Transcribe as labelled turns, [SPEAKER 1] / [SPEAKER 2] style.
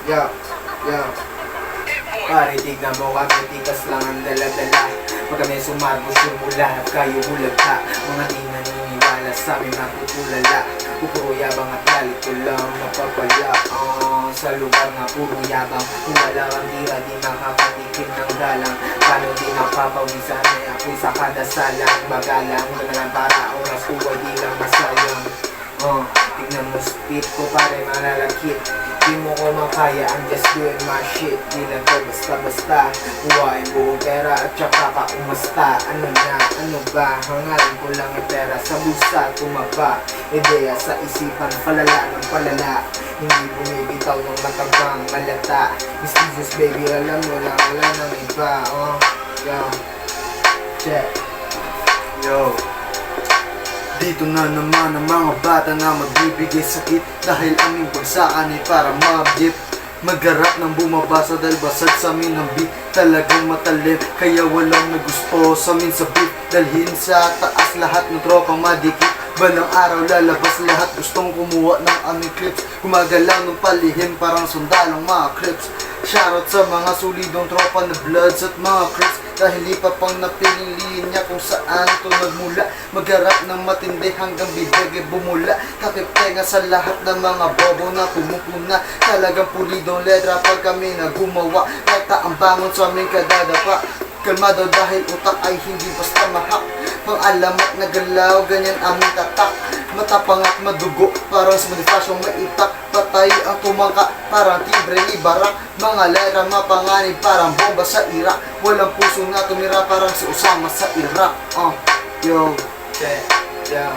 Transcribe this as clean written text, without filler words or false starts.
[SPEAKER 1] Yo, yo. Pare, tignan mo kami, tikas lang ang dala-dala. Pag kami sumarbos yung mula, kayo hulagka. Mga di naniniwala sa amin matutulala. Puro yabang at galit ko lang napapala. Sa lugar na puro yabang, kung wala kang tira, di makapatikin ng galang. Paano di mapapawisan ay ako'y sa kada salang. Bagalang, ganalang para oras ko ay di lang masayang. Tignan mo speed ko pare malalakit. Di mo ko makaya, I'm just doing my shit. Di lang to basta-basta. Kuhain buong pera at tsaka ka umasta. Ano na, ano ba? Hangarin ko lang ang pera sa bulsa tumaba. Ideya sa isipan, palala ng palala. Hindi bumibitaw ng matabang malata. Miss Jesus baby, alam mo lang, wala nang iba. Yo, check. Yo, dito na naman ang mga bata na magbibigay sakit. Dahil aming bagsakan ay para mag-dip. Magharap ng bumabasa dahil basag sa amin ang beat. Talagang matalim, kaya walang nagusto sa amin sa beat. Dalhin sa taas lahat ng tropang madikit. Balang araw lalabas lahat, gustong kumuha ng aming clips. Gumagalaw ng palihim parang sundalong mga clips. Shoutout sa mga solidong tropa na bloods at mga crips. Dahil di pa pang napiling linya kung saan ito nagmula. Magharap ng matindi hanggang bibig bumula. Takip tenga sa lahat ng mga bobo na pumupuna. Talagang pulidong letra pag kami na gumawa. Rekta ang bangon sa aming kadadapa. Kalmado dahil utak ay hindi basta mahak. Pang-alamat na galaw, ganyan aming tatak. Matapang at madugo, parang sa madifasyong maitak. Patay ang tumangka, parang timbre ni Barak. Mga lera mapanganib, parang bomba sa Iraq. Walang puso na tumira, parang si Osama sa Iraq. Yo, check, yo.